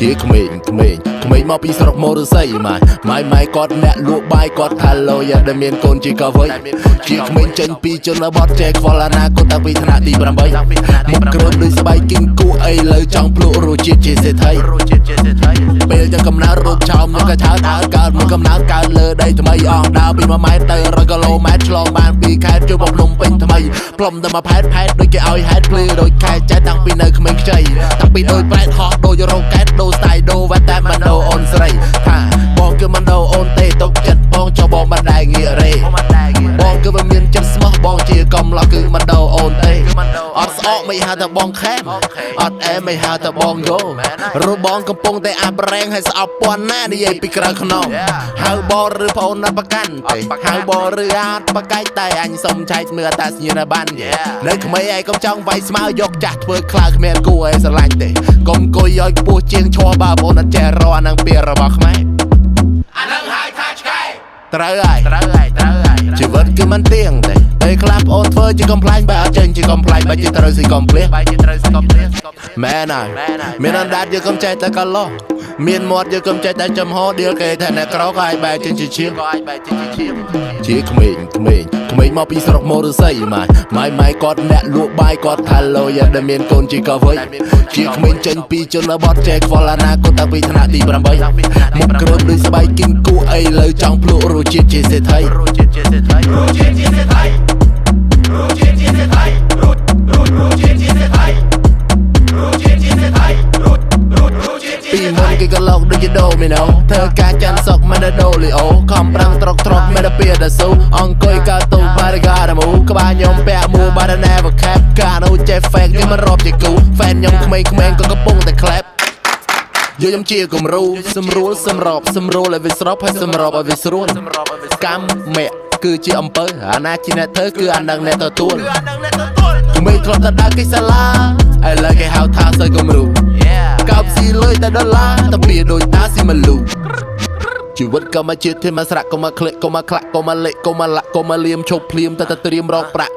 ជាក្មេងមកពីស្រុកមរស័យម៉ៃគាត់អ្នកលក់បាយគាត់ថាឡូយ៉ាដែលមានកូនជាកវីជាក្មេងចេញពីជនបទចេះខ្វល់អនាគតតាំងពីថ្នាក់ទី8មុខគ្រើមដូចស្បែកគីងគូអីលើចង់ភ្លក់រសជាតិជាសេដ្ឋីពេលយ៉ាងកំណើតរូបឆោមនឹងក៏ឆើតអើកើតមួយកំណើតកើតលើដីថ្មីអស់ដើរពី1ម៉ែត្រទៅ100គីឡូម៉ែត្រឆ្លងបានពីខេត្តចូលមកភ្នំពេញថ្មីផ្លុំទៅមកផែតដូចគេឲ្យហេតុភ្លឺដូចខែចេះតាំងពីនៅក្មេងខ្ចីតាំងពីដូចប្រែតហោះដូចរ៉ូកែតដូស្ទាយដូវ៉ាតែមិនដូអូនស្រីថាបងគឺមិនដូអូនទេទុកចិត្តបងចុះបងមិនដែរងាករេបងគឺមិនមានចិត្តស្មោះបងជាកំឡោះគឺមិនដូអូនទេអត់ស្អកមិនហៅតែបងខេមអត់អែមិនហៅតែបងយោរូបបងកំពុងតែអាប់រែងឲ្យស្អប់ពាន់ណានិយាយពីក្រៅខ្នងហៅបងឬប្អូនណាប្រកាន់ទេហៅបងឬអត់ប្រកែកតែអញសុំចែកមើលតាសញ្ញាណប័ណ្ណនៅក្មេងឯងកុំចង់វាយស្មៅយកចាស់ធ្វើខ្លាគ្មានគួរឲ្យស្រឡាញ់ទេកុំអង្គុយឲ្យខ្ពស់ជាងឈរបើបងអត់ចេះរកអានឹងពីរបស់ខ្មែរអានឹងហៅថាឆ្កែត្រូវហើយជីវិតគឺមិនទៀងទេពេលខ្លះប្អូនធ្វើជាកំ pl ែងបើអត់ចេញជាកំ pl ែងបើជាត្រូវស៊ីកំភ្លៀសមែនហើយមានអណ្ដាតយើងកុំចេះតែកឡោះមានមាត់យើងកុំចេះតែចំហដៀលគេថាអ្នកក្រក៏អាចបែរចេញជាឈៀងជាក្មេងមកពីស្រុកមរស័យម៉ៃគាត់អ្នកលក់បាយគាត់ថាឡូយ៉ាដែលមានកូនជាកវីជាក្មេងចេញពីជនបទចេះខ្វល់អនាគតតាំងពីថ្នាក់ទី8មុខគ្រើមដូចស្បែកគីងគូអីលើចង់ភ្លក់រសជាតិជាសេដ្ឋីពីមុនគេក៏លោកដូចជាដូមីណូធ្វើការចាន់សុកមិនដល់ដូលីអូខំប្រាំងត្រកមិនដល់ពីដល់ស៊ូអង្គុយកើតទូបារីកាដមូក្បាលខ្ញុំពាក់មួបារណែវខេបកានូចេះហ្វេកគេមិនរាប់ជាគូហ្វេនខ្ញុំក្មេងក៏កំពុងតែក្លែបយកខ្ញុំជាគំរូសម្រួលសម្របសម្រួលឲ្យវាស្របហើយសម្របឲ្យវាស្រួលកម្មមេគឺជាអំពើអាណាជាអ្នកធ្វើគឺអានឹងអ្នកទទួលក្មេងធ្លាប់តែដើរកិច្ចសាលាឥឡូវគេហៅថាសើគំរូកោបស៊ីលុយតែដុល្លារតែពីដូចតាស៊ីមលូជីវិតក៏មកជាតិthêmមកស្រាក់ក៏មកក្លេកក៏មកខ្លាក់ក៏មកលេកក៏មកលាក់ក៏មកលៀមឈប់ភ្លាមទៅត្រៀមរកប្រាក់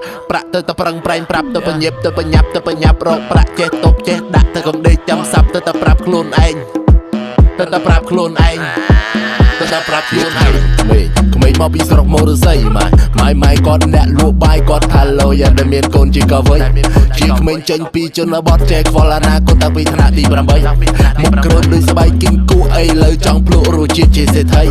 ទៅប្រឹងប្រែងប្រាប់ទៅបញ្ញាប់ទៅបញ្ញាប់រកប្រាក់ចេះតបចេះដាក់ទៅកំដេកចាំសាប់ទៅប្រាប់ខ្លួនឯងទៅប្រាប់ខ្លួនឯងក្មេងមកពីស្រុកមរស័យម៉ៃគាត់អ្នកលក់បាយគាត់ថាឡូយ៉ាដែលមានកូនជាកវីជាក្មេងចេញពីជនបទចេះខ្វល់អនាគតតាំងពីថ្នាក់ទី8មុខគ្រើមដូចស្បែកគីងគូអីលើចង់ភ្លក់រសជាតិជាសេដ្ឋី